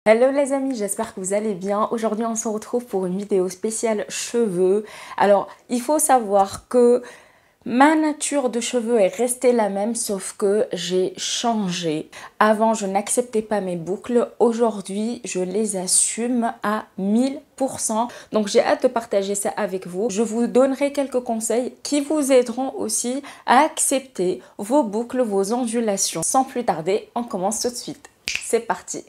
Hello les amis, j'espère que vous allez bien. Aujourd'hui on se retrouve pour une vidéo spéciale cheveux. Alors il faut savoir que ma nature de cheveux est restée la même, sauf que j'ai changé. Avant je n'acceptais pas mes boucles, aujourd'hui je les assume à 1000%. Donc j'ai hâte de partager ça avec vous. Je vous donnerai quelques conseils qui vous aideront aussi à accepter vos boucles, vos ondulations. Sans plus tarder, on commence tout de suite. C'est parti!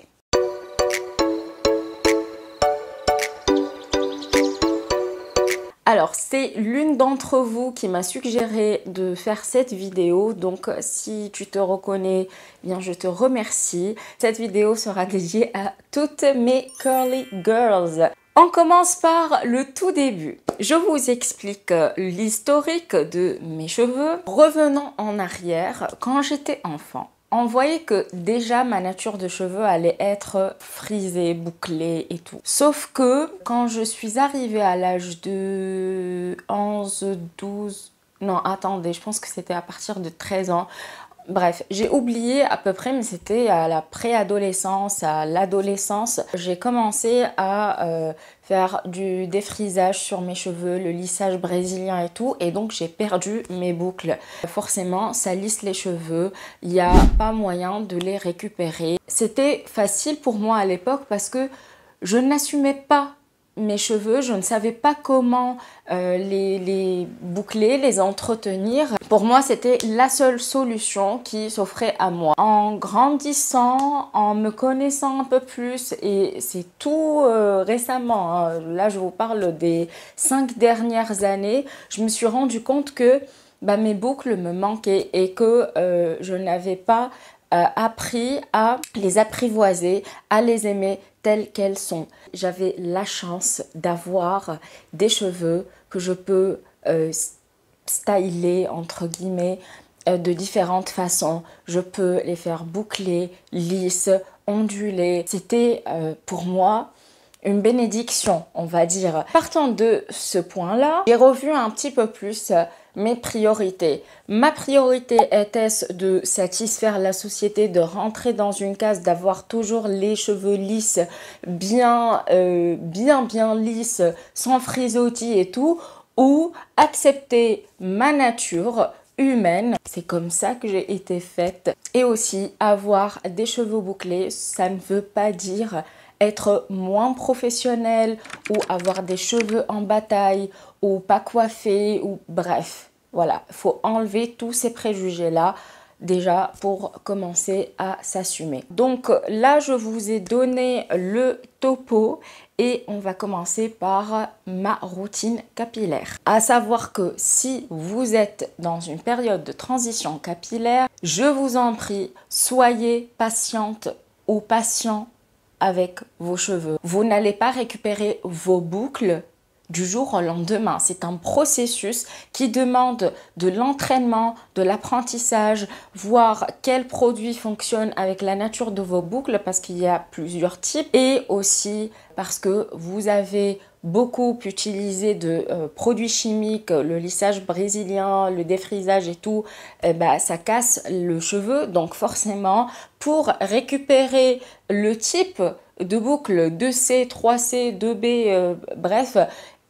Alors, c'est l'une d'entre vous qui m'a suggéré de faire cette vidéo. Donc, si tu te reconnais, bien, je te remercie. Cette vidéo sera dédiée à toutes mes curly girls. On commence par le tout début. Je vous explique l'historique de mes cheveux. Revenons en arrière, quand j'étais enfant. On voyait que déjà ma nature de cheveux allait être frisée, bouclée et tout. Sauf que quand je suis arrivée à l'âge de 11, 12... Non, attendez, je pense que c'était à partir de 13 ans. Bref, j'ai oublié à peu près, mais c'était à la préadolescence, à l'adolescence. J'ai commencé à faire du défrisage sur mes cheveux, le lissage brésilien et tout. Et donc, j'ai perdu mes boucles. Forcément, ça lisse les cheveux. Il n'y a pas moyen de les récupérer. C'était facile pour moi à l'époque parce que je n'assumais pas mes cheveux, je ne savais pas comment les boucler, les entretenir. Pour moi, c'était la seule solution qui s'offrait à moi. En grandissant, en me connaissant un peu plus, et c'est tout récemment, hein, là je vous parle des 5 dernières années, je me suis rendu compte que mes boucles me manquaient et que je n'avais pas appris à les apprivoiser, à les aimer telles qu'elles sont. J'avais la chance d'avoir des cheveux que je peux styler entre guillemets de différentes façons. Je peux les faire boucler, lisses, onduler. C'était pour moi une bénédiction, on va dire. Partant de ce point-là, j'ai revu un petit peu plus mes priorités. Ma priorité était-ce de satisfaire la société, de rentrer dans une case, d'avoir toujours les cheveux lisses, bien lisses, sans frisottis et tout, ou accepter ma nature humaine. C'est comme ça que j'ai été faite. Et aussi, avoir des cheveux bouclés, ça ne veut pas dire être moins professionnel ou avoir des cheveux en bataille ou pas coiffés ou bref. Voilà, il faut enlever tous ces préjugés-là déjà pour commencer à s'assumer. Donc là, je vous ai donné le topo et on va commencer par ma routine capillaire. À savoir que si vous êtes dans une période de transition capillaire, je vous en prie, soyez patiente ou patient avec vos cheveux. Vous n'allez pas récupérer vos boucles du jour au lendemain. C'est un processus qui demande de l'entraînement, de l'apprentissage, voir quel produit fonctionne avec la nature de vos boucles parce qu'il y a plusieurs types et aussi parce que vous avez beaucoup utilisé de produits chimiques, le lissage brésilien, le défrisage et tout, ça casse le cheveu. Donc forcément, pour récupérer le type de boucle 2C, 3C, 2B, bref,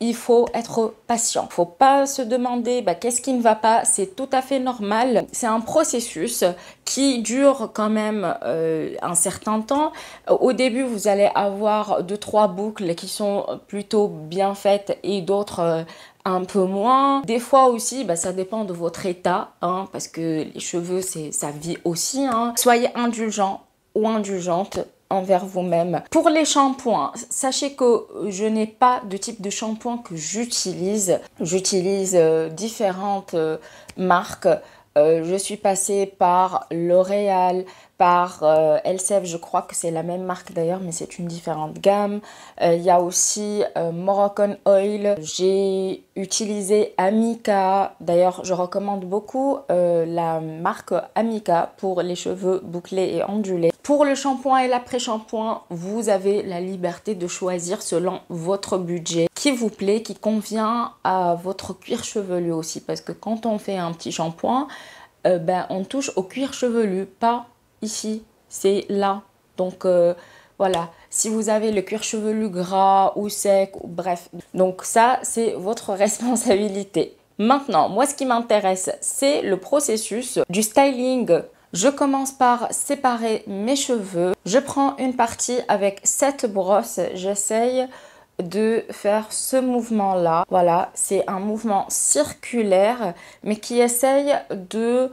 il faut être patient. Il ne faut pas se demander qu'est-ce qui ne va pas. C'est tout à fait normal. C'est un processus qui dure quand même un certain temps. Au début, vous allez avoir 2-3 boucles qui sont plutôt bien faites et d'autres un peu moins. Des fois aussi, ça dépend de votre état, hein, parce que les cheveux, ça vit aussi. Hein. Soyez indulgents ou indulgente envers vous-même. Pour les shampoings, sachez que je n'ai pas de type de shampoing que j'utilise. J'utilise différentes marques. Je suis passée par L'Oréal, par Elseve, je crois que c'est la même marque d'ailleurs, mais c'est une différente gamme. Il y a aussi Moroccan Oil. J'ai utilisé Amika. D'ailleurs, je recommande beaucoup la marque Amika pour les cheveux bouclés et ondulés. Pour le shampoing et l'après-shampoing, vous avez la liberté de choisir selon votre budget qui vous plaît, qui convient à votre cuir chevelu aussi. Parce que quand on fait un petit shampoing, on touche au cuir chevelu, pas ici, c'est là. Donc voilà, si vous avez le cuir chevelu gras ou sec, ou bref. Donc ça, c'est votre responsabilité. Maintenant, moi, ce qui m'intéresse, c'est le processus du styling. Je commence par séparer mes cheveux. Je prends une partie avec cette brosse. J'essaye de faire ce mouvement-là. Voilà, c'est un mouvement circulaire, mais qui essaye de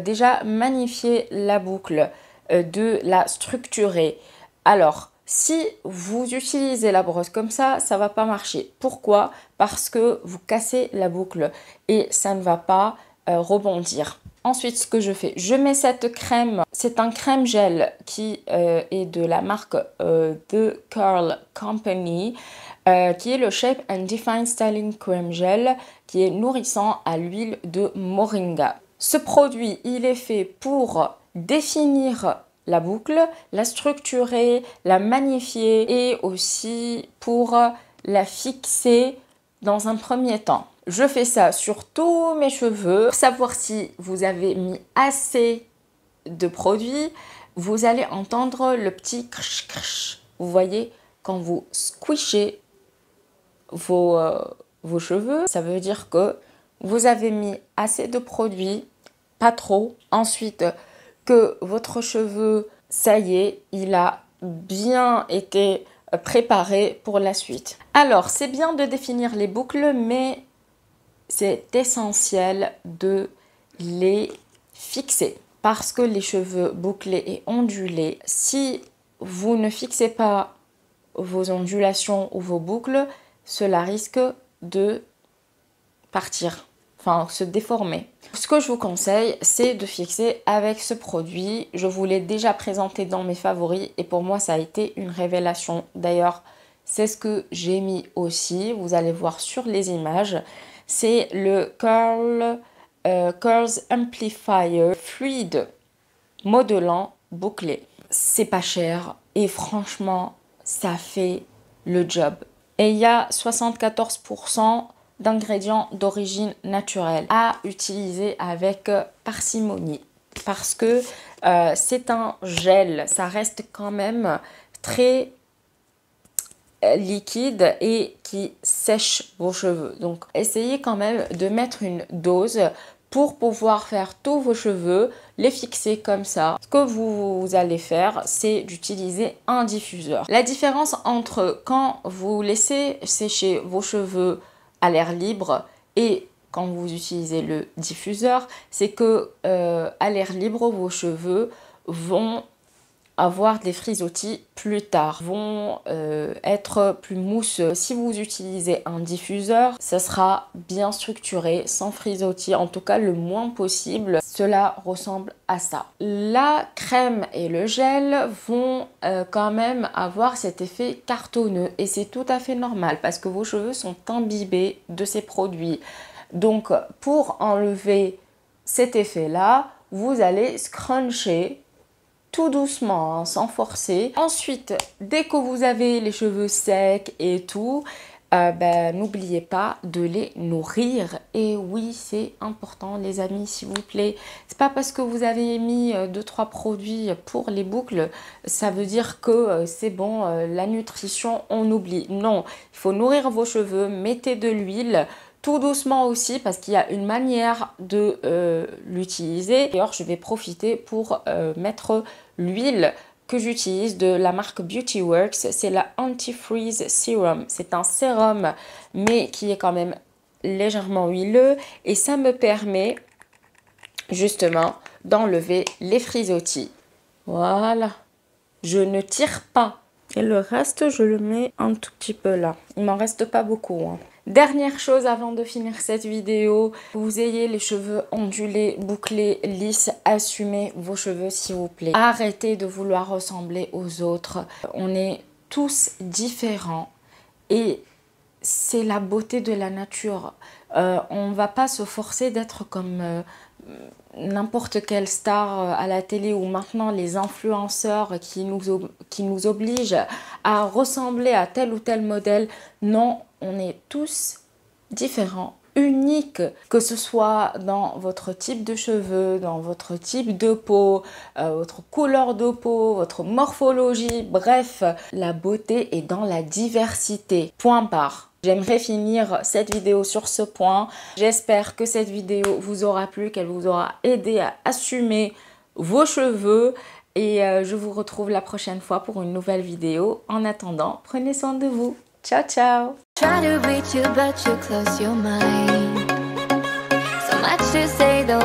déjà magnifier la boucle, de la structurer. Alors, si vous utilisez la brosse comme ça ne va pas marcher. Pourquoi? Parce que vous cassez la boucle et ça ne va pas rebondir. Ensuite, ce que je fais, je mets cette crème. C'est un crème gel qui est de la marque The Curl Company, qui est le Shape and Define Styling Cream Gel, qui est nourrissant à l'huile de moringa. Ce produit, il est fait pour définir la boucle, la structurer, la magnifier et aussi pour la fixer dans un premier temps. Je fais ça sur tous mes cheveux. Pour savoir si vous avez mis assez de produit, vous allez entendre le petit crch crch. Vous voyez, quand vous squishez vos cheveux, ça veut dire que vous avez mis assez de produit, pas trop. Ensuite, que votre cheveu, ça y est, il a bien été préparé pour la suite. Alors, c'est bien de définir les boucles, mais c'est essentiel de les fixer. Parce que les cheveux bouclés et ondulés, si vous ne fixez pas vos ondulations ou vos boucles, cela risque de partir, enfin se déformer. Ce que je vous conseille, c'est de fixer avec ce produit. Je vous l'ai déjà présenté dans mes favoris et pour moi, ça a été une révélation. D'ailleurs, c'est ce que j'ai mis aussi. Vous allez voir sur les images. C'est le Curls Amplifier Fluide Modelant Bouclé. C'est pas cher et franchement, ça fait le job. Et il y a 74% d'ingrédients d'origine naturelle à utiliser avec parcimonie parce que c'est un gel, ça reste quand même très liquide et qui sèche vos cheveux. Donc essayez quand même de mettre une dose pour pouvoir faire tous vos cheveux, les fixer comme ça. Ce que vous allez faire, c'est d'utiliser un diffuseur. La différence entre quand vous laissez sécher vos cheveux à l'air libre et quand vous utilisez le diffuseur, c'est que à l'air libre, vos cheveux vont avoir des frisottis plus tard, vont être plus mousseux. Si vous utilisez un diffuseur, ça sera bien structuré, sans frisottis, en tout cas le moins possible. Cela ressemble à ça. La crème et le gel vont quand même avoir cet effet cartonneux et c'est tout à fait normal parce que vos cheveux sont imbibés de ces produits. Donc pour enlever cet effet-là, vous allez scruncher tout doucement, hein, sans forcer. Ensuite, dès que vous avez les cheveux secs et tout, n'oubliez pas de les nourrir. Et oui, c'est important les amis, s'il vous plaît. C'est pas parce que vous avez mis 2-3 produits pour les boucles, ça veut dire que c'est bon, la nutrition, on oublie. Non, il faut nourrir vos cheveux, mettez de l'huile. Tout doucement aussi parce qu'il y a une manière de l'utiliser. D'ailleurs, je vais profiter pour mettre l'huile que j'utilise de la marque Beauty Works. C'est la Anti-Freeze Serum. C'est un sérum mais qui est quand même légèrement huileux et ça me permet justement d'enlever les frisottis. Voilà. Je ne tire pas. Et le reste, je le mets un tout petit peu là. Il m'en reste pas beaucoup, hein. Dernière chose avant de finir cette vidéo, que vous ayez les cheveux ondulés, bouclés, lisses, assumez vos cheveux s'il vous plaît. Arrêtez de vouloir ressembler aux autres. On est tous différents et c'est la beauté de la nature. On ne va pas se forcer d'être comme n'importe quelle star à la télé ou maintenant les influenceurs qui nous obligent à ressembler à tel ou tel modèle. Non, on est tous différents unique, que ce soit dans votre type de cheveux, dans votre type de peau, votre couleur de peau, votre morphologie, bref, la beauté est dans la diversité. Point barre. J'aimerais finir cette vidéo sur ce point. J'espère que cette vidéo vous aura plu, qu'elle vous aura aidé à assumer vos cheveux. Et je vous retrouve la prochaine fois pour une nouvelle vidéo. En attendant, prenez soin de vous. Ciao, ciao! Try to reach you, but you close your mind. So much to say, the